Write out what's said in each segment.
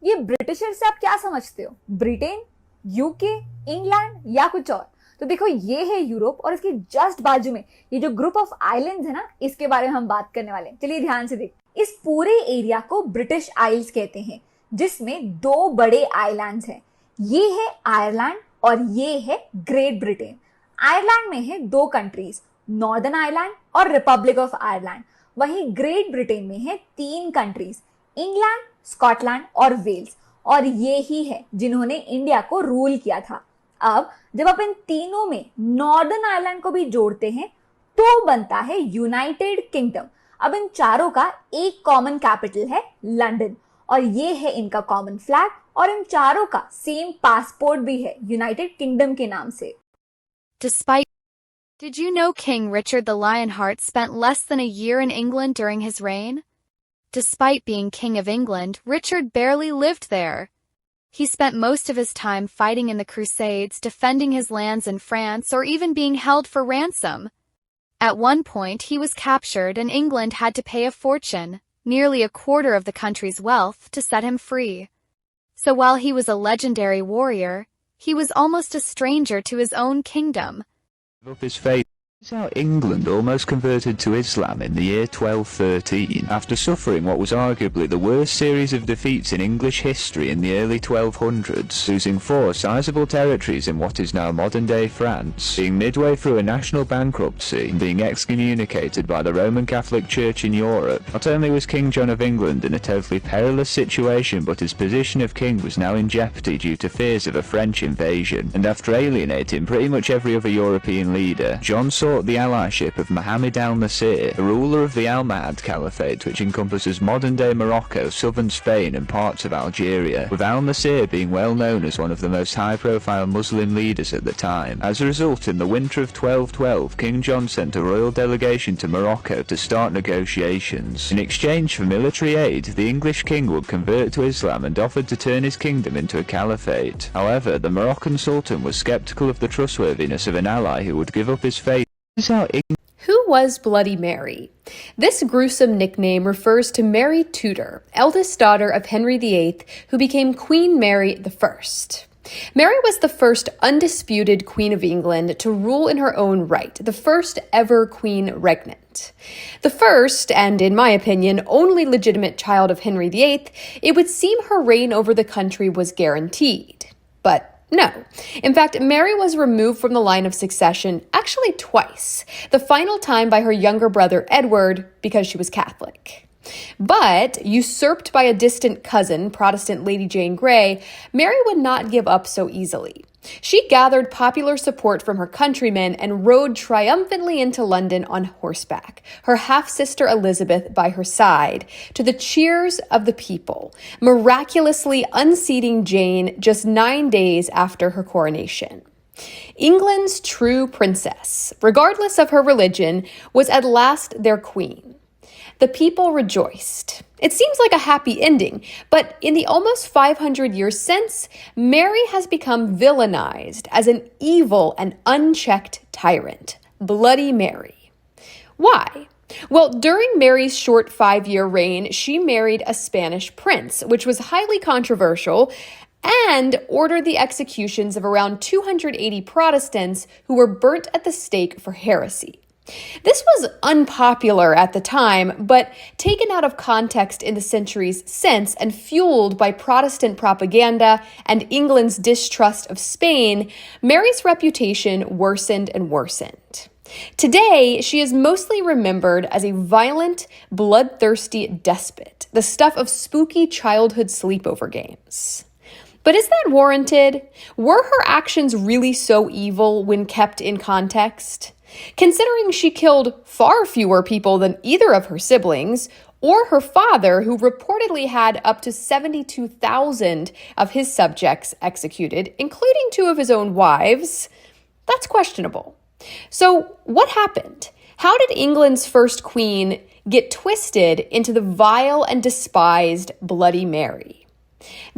ये ब्रिटिशर से आप क्या समझते हो? ब्रिटेन, यूके, इंग्लैंड या कुछ और? तो देखो ये है यूरोप और इसके जस्ट बाजू में ये जो ग्रुप ऑफ आइलैंड्स है ना, इसके बारे में हम बात करने वाले हैं। चलिए ध्यान से देखिए। इस पूरे एरिया को ब्रिटिश आइल्स कहते हैं, जिसमें दो बड़े आइलैंड्स हैं। ये है आयरलैंड और ये है ग्रेट ब्रिटेन। आयरलैंड में है दो कंट्रीज, नॉर्दर्न आयरलैंड और रिपब्लिक ऑफ आयरलैंड। वहीं ग्रेट ब्रिटेन में है तीन कंट्रीज, इंग्लैंड, स्कॉटलैंड और वेल्स। और ये ही है जिन्होंने इंडिया को रूल किया था। अब जब आप इन तीनों में नॉर्दर्न आयरलैंड को भी जोड़ते हैं तो बनता है यूनाइटेड किंगडम। अब इन चारों का एक कॉमन कैपिटल है लंदन, और ये है इनका कॉमन फ्लैग, और इन चारों का सेम पासपोर्ट भी है यूनाइटेड किंगडम के नाम से। Did you know King Richard the Lionheart spent less than a year in England during his reign? Despite being King of England, Richard barely lived there. He spent most of his time fighting in the Crusades, defending his lands in France, or even being held for ransom. At one point, he was captured and England had to pay a fortune, nearly a quarter of the country's wealth, to set him free. So while he was a legendary warrior, he was almost a stranger to his own kingdom. Up his faith. This is how England almost converted to Islam in the year 1213, after suffering what was arguably the worst series of defeats in English history in the early 1200s, losing 4 sizable territories in what is now modern-day France, being midway through a national bankruptcy, and being excommunicated by the Roman Catholic Church in Europe. Not only was King John of England in a totally perilous situation, but his position of king was now in jeopardy due to fears of a French invasion, and after alienating pretty much every other European leader, John sought the allyship of Mohammed al-Nasir, the ruler of the Almohad Caliphate, which encompasses modern-day Morocco, southern Spain and parts of Algeria, with al-Nasir being well known as one of the most high-profile Muslim leaders at the time. As a result, in the winter of 1212, King John sent a royal delegation to Morocco to start negotiations. In exchange for military aid, the English king would convert to Islam and offered to turn his kingdom into a caliphate. However, the Moroccan Sultan was skeptical of the trustworthiness of an ally who would give up his faith. Who was Bloody Mary? This gruesome nickname refers to Mary Tudor, eldest daughter of Henry VIII, who became Queen Mary I. Mary was the first undisputed Queen of England to rule in her own right, the first ever Queen regnant. The first, and in my opinion, only legitimate child of Henry VIII, it would seem her reign over the country was guaranteed. But no. In fact, Mary was removed from the line of succession actually twice, the final time by her younger brother Edward because she was Catholic. But, usurped by a distant cousin, Protestant Lady Jane Grey, Mary would not give up so easily. She gathered popular support from her countrymen and rode triumphantly into London on horseback, her half-sister Elizabeth by her side, to the cheers of the people, miraculously unseating Jane just 9 days after her coronation. England's true princess, regardless of her religion, was at last their queen. The people rejoiced. It seems like a happy ending, but in the almost 500 years since, Mary has become villainized as an evil and unchecked tyrant, Bloody Mary. Why? Well, during Mary's short 5-year reign, she married a Spanish prince, which was highly controversial, and ordered the executions of around 280 Protestants who were burnt at the stake for heresy. This was unpopular at the time, but taken out of context in the centuries since and fueled by Protestant propaganda and England's distrust of Spain, Mary's reputation worsened and worsened. Today, she is mostly remembered as a violent, bloodthirsty despot, the stuff of spooky childhood sleepover games. But is that warranted? Were her actions really so evil when kept in context? Considering she killed far fewer people than either of her siblings, or her father, who reportedly had up to 72,000 of his subjects executed, including 2 of his own wives, that's questionable. So what happened? How did England's first queen get twisted into the vile and despised Bloody Mary?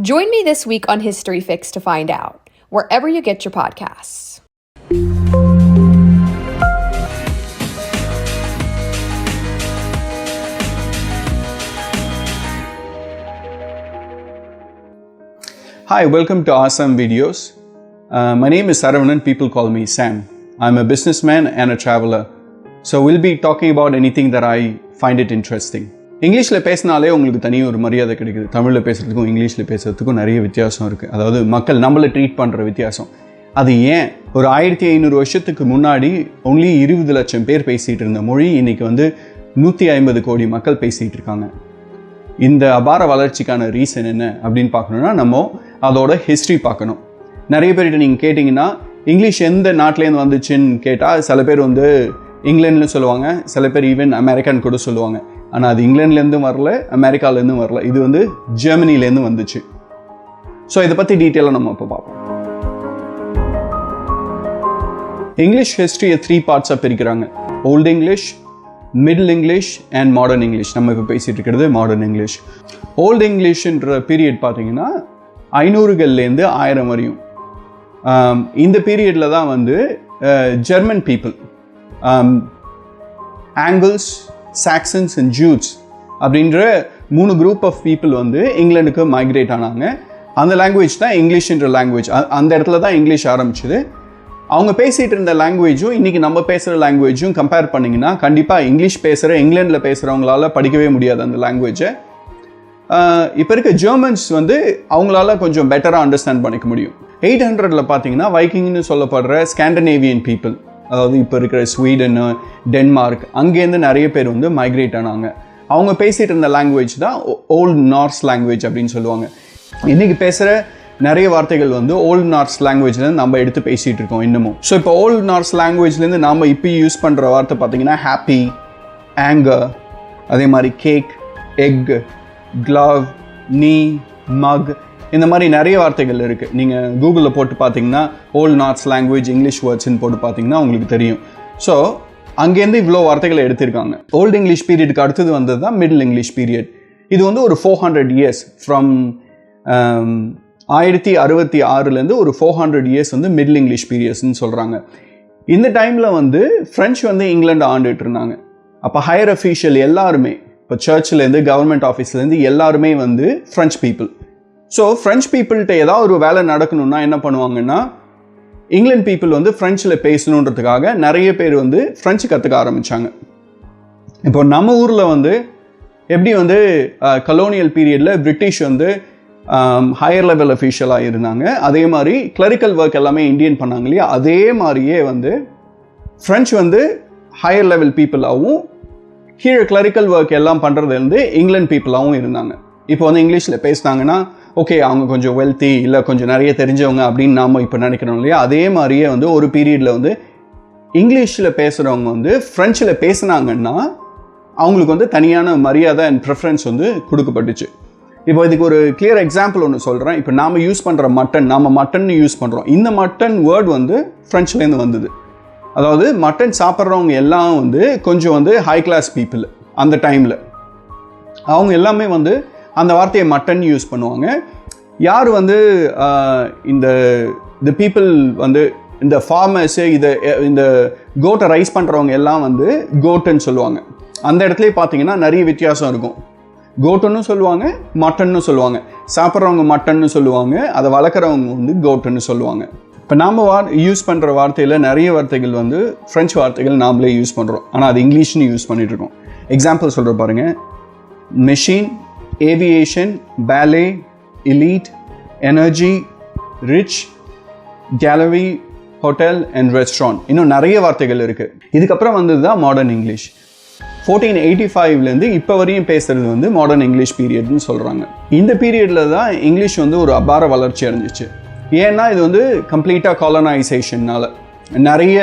Join me this week on History Fix to find out, wherever you get your podcasts. Hi, welcome to Awesome Videos. My name is Saravanan. People call me Sam. I'm a businessman and a traveler. So we'll be talking about anything that I find it interesting. இங்கிலீஷில் பேசினாலே உங்களுக்கு தனி ஒரு மரியாதை கிடைக்குது. தமிழில் பேசுகிறதுக்கும் இங்கிலீஷில் பேசுகிறதுக்கும் நிறைய வித்தியாசம் இருக்குது. அதாவது மக்கள் நம்மளை ட்ரீட் பண்ணுற வித்தியாசம். அது ஏன் ஒரு 1500 வருஷத்துக்கு முன்னாடி ஒன்லி 20 லட்சம் பேர் பேசிகிட்டு இருந்த மொழி இன்றைக்கி வந்து 150 கோடி மக்கள் பேசிகிட்டு இருக்காங்க. இந்த அபார வளர்ச்சிக்கான ரீசன் என்ன அப்படின்னு பார்க்கணுன்னா நம்ம அதோட ஹிஸ்ட்ரி பார்க்கணும். நிறைய பேர்கிட்ட நீங்கள் கேட்டிங்கன்னா இங்கிலீஷ் எந்த நாட்டிலேருந்து வந்துச்சுன்னு கேட்டால் சில பேர் வந்து இங்கிலாந்துன்னு சொல்லுவாங்க, சில பேர் ஈவன் அமெரிக்கான்னு கூட சொல்லுவாங்க. ஆனால் அது இங்கிலாந்துலேருந்தும் வரல, அமெரிக்காலேருந்தும் வரல, இது வந்து ஜெர்மனிலேருந்து வந்துச்சு. ஸோ இதை பற்றி டீட்டெயிலாக நம்ம இப்போ பார்ப்போம். இங்கிலீஷ் ஹிஸ்ட்ரியை 3 பார்ட்ஸாக பிரிக்கிறாங்க. Old English, middle English and modern English. நம்ம இப்போ பேசிகிட்டு இருக்கிறது மாடர்ன் இங்கிலீஷ். ஓல்டு இங்கிலீஷ்ன்ற பீரியட் பார்த்தீங்கன்னா 500கள்லேருந்து 1000 வரையும். இந்த பீரியடில் தான் வந்து German people, angles, Saxons and Jude's அப்படின்ற 3 குரூப் ஆஃப் பீப்புள் வந்து இங்கிலாந்துக்கு மைக்ரேட் ஆனாங்க. அந்த லாங்குவேஜ் தான் இங்கிலீஷ்ன்ற லாங்குவேஜ். அந்த இடத்துல தான் இங்கிலீஷ் ஆரம்பிச்சுது. அவங்க பேசிகிட்டு இருந்த லாங்குவேஜும் இன்றைக்கி நம்ம பேசுகிற லாங்குவேஜும் கம்பேர் பண்ணிங்கன்னா கண்டிப்பாக இங்கிலீஷ் பேசுகிற இங்கிலாண்டில் பேசுகிறவங்களால படிக்கவே முடியாது அந்த லாங்குவேஜை. இப்போ இருக்க ஜெர்மன்ஸ் வந்து அவங்களால கொஞ்சம் பெட்டராக அண்டர்ஸ்டாண்ட் பண்ணிக்க முடியும். 800 பார்த்தீங்கன்னா வைக்கிங்னு சொல்லப்படுற ஸ்காண்டினேவியன் பீப்புள், அதாவது இப்போ இருக்கிற ஸ்வீடன், டென்மார்க், அங்கேருந்து நிறைய பேர் வந்து மைக்ரேட் ஆனாங்க. அவங்க பேசிகிட்டு இருந்த லாங்குவேஜ் தான் ஓல்டு நார்ஸ் லாங்குவேஜ் அப்படின்னு சொல்லுவாங்க. இன்றைக்கி பேசுகிற நிறைய வார்த்தைகள் வந்து ஓல்டு நார்ஸ் லாங்குவேஜ்லேருந்து நம்ம எடுத்து பேசிகிட்டு இருக்கோம் இன்னமும். ஸோ இப்போ ஓல்டு நார்ஸ் லாங்குவேஜ்லேருந்து நாம் இப்போ யூஸ் பண்ணுற வார்த்தை பார்த்திங்கன்னா ஹாப்பி, ஆங்கர், அதே மாதிரி கேக், எக், க்ளவ், நீ, மக், இந்த மாதிரி நிறைய வார்த்தைகள் இருக்குது. நீங்கள் கூகுளில் போட்டு பார்த்தீங்கன்னா ஓல்டு நார்ஸ் லாங்குவேஜ் இங்கிலீஷ் வேர்ட்ஸ்ன்னு போட்டு பார்த்தீங்கன்னா உங்களுக்கு தெரியும். ஸோ அங்கேருந்து இவ்வளோ வார்த்தைகளை எடுத்திருக்காங்க. ஓல்டு இங்கிலீஷ் பீரியடுக்கு அடுத்தது வந்தது தான் மிடில் இங்கிலீஷ் பீரியட். இது வந்து ஒரு 400 இயர்ஸ் ஃப்ரம் 1066லேருந்து ஒரு 400 இயர்ஸ் வந்து மிடில் இங்கிலீஷ் பீரியட்ஸ்ன்னு சொல்கிறாங்க. இந்த டைமில் வந்து ஃப்ரெஞ்ச் வந்து இங்கிலாந்து ஆண்டுட்டு இருந்தாங்க. அப்போ ஹையர் அஃபீஷியல் எல்லாருமே, இப்போ சர்ச்லேருந்து கவர்மெண்ட் ஆஃபீஸ்லேருந்து எல்லாருமே வந்து ஃப்ரெஞ்ச் பீப்புள். ஸோ ஃப்ரெஞ்ச் பீப்புள்கிட்ட ஏதாவது ஒரு வேலை நடக்கணும்னா என்ன பண்ணுவாங்கன்னா இங்கிலாந்து பீப்புள் வந்து ஃப்ரெஞ்சில் பேசணுன்றதுக்காக நிறைய பேர் வந்து ஃப்ரெஞ்சு கற்றுக்க ஆரம்பித்தாங்க. இப்போ நம்ம ஊரில் வந்து எப்படி வந்து கலோனியல் பீரியடில் பிரிட்டிஷ் வந்து ஹையர் லெவல் அஃபீஷியலாக இருந்தாங்க, அதே மாதிரி கிளரிக்கல் ஒர்க் எல்லாமே இந்தியன் பண்ணாங்க இல்லையா, அதே மாதிரியே வந்து ஃப்ரெஞ்ச் வந்து ஹையர் லெவல் பீப்புளாகவும் கீழே கிளரிக்கல் ஒர்க் எல்லாம் பண்ணுறது வந்து இங்கிலாந்து பீப்புளாகவும் இருந்தாங்க. இப்போ வந்து இங்கிலீஷில் பேசினாங்கன்னா ஓகே அவங்க கொஞ்சம் வெல்த்தி இல்லை கொஞ்சம் நிறைய தெரிஞ்சவங்க அப்படின்னு நாம் இப்போ நினைக்கிறோம் இல்லையா, அதே மாதிரியே வந்து ஒரு பீரியடில் வந்து இங்கிலீஷில் பேசுகிறவங்க வந்து ஃப்ரெஞ்சில் பேசுனாங்கன்னா அவங்களுக்கு வந்து தனியான மரியாதை அண்ட் ப்ரிஃபரன்ஸ் வந்து கொடுக்கப்பட்டுச்சு. இப்போ இதுக்கு ஒரு கிளியர் எக்ஸாம்பிள் ஒன்று சொல்கிறேன். இப்போ நாம் யூஸ் பண்ணுற மட்டன், நாம் மட்டன்னு யூஸ் பண்ணுறோம். இந்த மட்டன் வேர்ட் வந்து ஃப்ரெஞ்ச்லேருந்து வந்தது. அதாவது மட்டன் சாப்பிட்றவங்க எல்லாம் வந்து கொஞ்சம் வந்து ஹை கிளாஸ் பீப்புள். அந்த டைமில் அவங்க எல்லாமே வந்து அந்த வார்த்தையை மட்டன் யூஸ் பண்ணுவாங்க. யார் வந்து இந்த பீப்புள் வந்து இந்த ஃபார்மர்ஸு இந்த கோட்டை ரைஸ் பண்ணுறவங்க எல்லாம் வந்து கோட்டுன்னு சொல்லுவாங்க. அந்த இடத்துலேயே பார்த்தீங்கன்னா நிறைய வித்தியாசம் இருக்கும். கோட்டுன்னு சொல்லுவாங்க, மட்டன்னு சொல்லுவாங்க. சாப்பிட்றவங்க மட்டன்னு சொல்லுவாங்க, அதை வளர்க்குறவங்க வந்து கோட்டுன்னு சொல்லுவாங்க. இப்போ நாம் யூஸ் பண்ணுற வார்த்தையில் நிறைய வார்த்தைகள் வந்து ஃப்ரெஞ்ச் வார்த்தைகள் நாமளே யூஸ் பண்ணுறோம், ஆனால் அது இங்கிலீஷ்னு யூஸ் பண்ணிகிட்ருக்கோம். எக்ஸாம்பிள் சொல்கிற பாருங்கள், machine, aviation, ballet, elite, energy, rich, gallery, hotel and restaurant, இன்னும் நிறைய வார்த்தைகள் இருக்குது. இதுக்கப்புறம் வந்தது தான் மாடர்ன் இங்கிலீஷ். 1485லேருந்து இப்போ வரையும் பேசுகிறது வந்து மாடர்ன் இங்கிலீஷ் பீரியட்னு சொல்கிறாங்க. இந்த பீரியடில் தான் இங்கிலீஷ் வந்து ஒரு அபார வளர்ச்சி அடைஞ்சிச்சு. ஏன்னா இது வந்து கம்ப்ளீட்டாக காலனைசேஷன்னால் நிறைய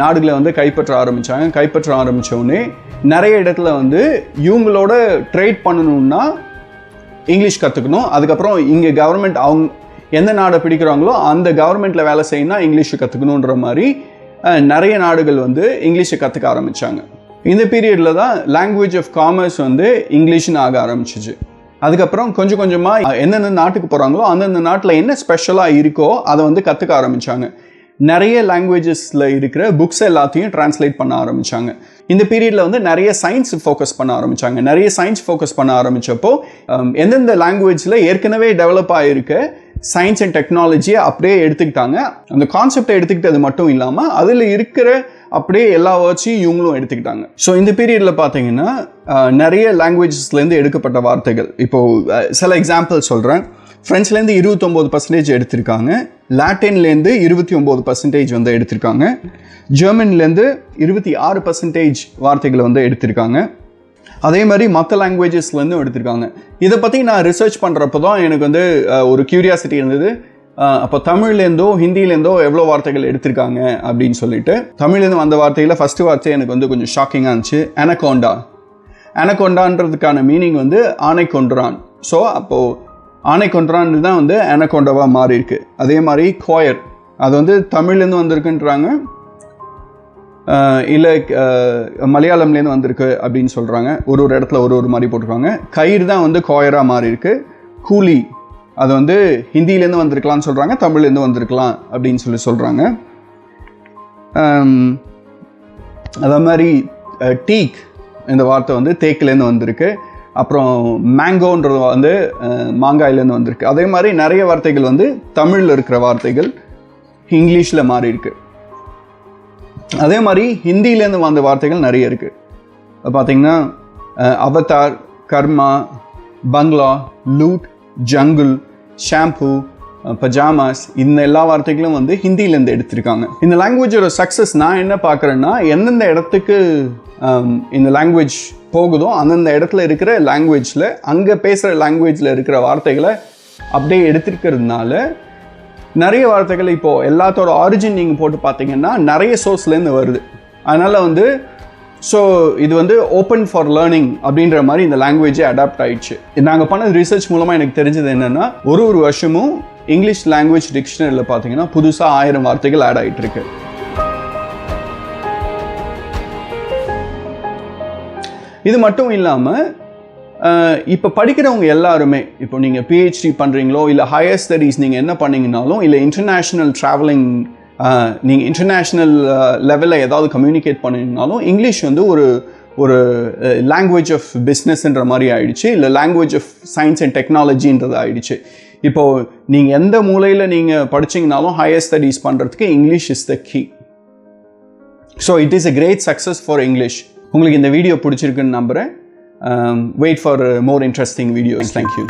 நாடுகளை வந்து கைப்பற்ற ஆரம்பித்தாங்க. கைப்பற்ற ஆரம்பித்தோடனே நிறைய இடத்துல வந்து இவங்களோட ட்ரேட் பண்ணணுன்னா இங்கிலீஷ் கற்றுக்கணும். அதுக்கப்புறம் இங்கே கவர்மெண்ட் அவங்க எந்த நாடை பிடிக்கிறாங்களோ அந்த கவர்மெண்ட்டில் வேலை செய்யணும்னா இங்கிலீஷை கற்றுக்கணுன்ற மாதிரி நிறைய நாடுகள் வந்து இங்கிலீஷை கற்றுக்க ஆரம்பித்தாங்க. இந்த பீரியடில் தான் லாங்குவேஜ் ஆஃப் காமர்ஸ் வந்து இங்கிலீஷ்னு ஆக ஆரம்பிச்சிச்சு. அதுக்கப்புறம் கொஞ்சம் கொஞ்சமாக எந்தெந்த நாட்டுக்கு போகிறாங்களோ அந்தந்த நாட்டில் என்ன ஸ்பெஷலாக இருக்கோ அதை வந்து கற்றுக்க ஆரம்பித்தாங்க. நிறைய லாங்குவேஜஸில் இருக்கிற புக்ஸ் எல்லாத்தையும் டிரான்ஸ்லேட் பண்ண ஆரம்பித்தாங்க. இந்த பீரியடில் வந்து நிறைய சயின்ஸ் ஃபோக்கஸ் பண்ண ஆரம்பித்தாங்க. நிறைய சயின்ஸ் ஃபோக்கஸ் பண்ண ஆரம்பித்தப்போ எந்தெந்த லாங்குவேஜில் ஏற்கனவே டெவலப் ஆகிருக்க சயின்ஸ் அண்ட் டெக்னாலஜியை அப்படியே எடுத்துக்கிட்டாங்க. அந்த கான்செப்டை எடுத்துக்கிட்டது மட்டும் இல்லாமல் அதில் இருக்கிற அப்படியே எல்லா வேர்ட்ஸையும் இவங்களும் எடுத்துக்கிட்டாங்க. ஸோ இந்த பீரியடில் பார்த்தீங்கன்னா நிறைய லாங்குவேஜஸ்லேருந்து எடுக்கப்பட்ட வார்த்தைகள். இப்போது சில எக்ஸாம்பிள் சொல்கிறேன். ஃப்ரெஞ்ச்லேருந்து 29% எடுத்திருக்காங்க, லாட்டின்லேருந்து 29% வந்து எடுத்திருக்காங்க, ஜெர்மன்லேருந்து 26% வார்த்தைகளை வந்து எடுத்திருக்காங்க, அதே மாதிரி மற்ற லாங்குவேஜஸ்லேருந்து எடுத்திருக்காங்க. இதை பற்றி நான் ரிசர்ச் பண்ணுறப்போ தான் எனக்கு வந்து ஒரு க்யூரியாசிட்டி இருந்தது. அப்போ தமிழ்லேருந்தோ ஹிந்திலேருந்தோ எவ்வளோ வார்த்தைகள் எடுத்திருக்காங்க அப்படின்னு சொல்லிட்டு. தமிழ்லேருந்து வந்த வார்த்தையில் ஃபஸ்ட்டு வார்த்தை எனக்கு வந்து கொஞ்சம் ஷாக்கிங்காக இருந்துச்சு, அனகோண்டா. அனகோண்டான்றதுக்கான மீனிங் வந்து ஆணை கொன்றான். ஸோ அப்போது ஆணை கொன்றான்னு தான் வந்து அனகோண்டாவாக மாறி இருக்கு. அதே மாதிரி கோயர், அது வந்து தமிழ்லேருந்து வந்திருக்குன்றாங்க, இல்லை மலையாளம்லேருந்து வந்திருக்கு அப்படின்னு சொல்கிறாங்க. ஒரு இடத்துல ஒரு மாதிரி போட்டிருக்காங்க. கயிறு தான் வந்து கோயராக மாறி இருக்கு. கூலி, அது வந்து ஹிந்திலேருந்து வந்திருக்கலாம்னு சொல்கிறாங்க, தமிழ்லேருந்து வந்திருக்கலாம் அப்படின்னு சொல்கிறாங்க. அதே மாதிரி டீக், இந்த வார்த்தை வந்து தேக்கிலேருந்து வந்திருக்கு. அப்புறம் மேங்கோன்றது வந்து மாங்காயிலேருந்து வந்திருக்கு. அதே மாதிரி நிறைய வார்த்தைகள் வந்து தமிழில் இருக்கிற வார்த்தைகள் இங்கிலீஷில் மாறி இருக்கு. அதே மாதிரி ஹிந்திலேருந்து வந்த வார்த்தைகள் நிறைய இருக்குது. பார்த்திங்கன்னா அவதார், கர்மா, பங்களா, லூட், ஜங்குல், ஷாம்பு, பஜாமாஸ், இந்த எல்லா வார்த்தைகளும் வந்து ஹிந்திலேருந்து எடுத்திருக்காங்க. இந்த லாங்குவேஜோட சக்ஸஸ் நான் என்ன பார்க்குறேன்னா, எந்தெந்த இடத்துக்கு இந்த லாங்குவேஜ் போகுதோ அந்தந்த இடத்துல இருக்கிற லாங்குவேஜில், அங்கே பேசுகிற லாங்குவேஜில் இருக்கிற வார்த்தைகளை அப்படியே எடுத்துருக்கிறதுனால நிறைய வார்த்தைகள் இப்போது எல்லாத்தோட ஆரிஜின் நீங்கள் போட்டு பார்த்தீங்கன்னா நிறைய சோர்ஸ்லேருந்து வருது. அதனால் வந்து ஸோ இது வந்து ஓப்பன் ஃபார் லேர்னிங் அப்படின்ற மாதிரி இந்த லாங்குவேஜே அடாப்ட் ஆயிடுச்சு. நாங்கள் பண்ண ரிசர்ச் மூலமாக எனக்கு தெரிஞ்சது என்னென்னா, ஒரு வருஷமும் இங்கிலீஷ் லாங்குவேஜ் டிக்ஷனரியில் பார்த்தீங்கன்னா புதுசாக 1000 வார்த்தைகள் ஆட் ஆகிட்டு இருக்கு. இது மட்டும் இல்லாமல் இப்போ படிக்கிறவங்க எல்லாருமே, இப்போ நீங்கள் பிஹெச்டி பண்ணுறீங்களோ இல்லை ஹையர் ஸ்டடீஸ் நீங்கள் என்ன பண்ணிங்கனாலும், இல்லை இன்டர்நேஷ்னல் ட்ராவலிங், நீங்கள் இன்டர்நேஷ்னல் லெவலில் ஏதாவது கம்யூனிகேட் பண்ணிங்கனாலும் இங்கிலீஷ் வந்து ஒரு லாங்குவேஜ் ஆஃப் பிஸ்னஸ்ன்ற மாதிரி ஆயிடுச்சு, இல்லை லாங்குவேஜ் ஆஃப் சயின்ஸ் அண்ட் டெக்னாலஜின்றது ஆயிடுச்சு. இப்போது நீங்கள் எந்த மூலையில் நீங்கள் படிச்சிங்கனாலும் ஹையர் ஸ்டடீஸ் பண்ணுறதுக்கு English is the key. So it is a great success for English. உங்களுக்கு இந்த வீடியோ பிடிச்சிருக்குன்னு நம்புகிறேன். Wait for more interesting videos. Thank you.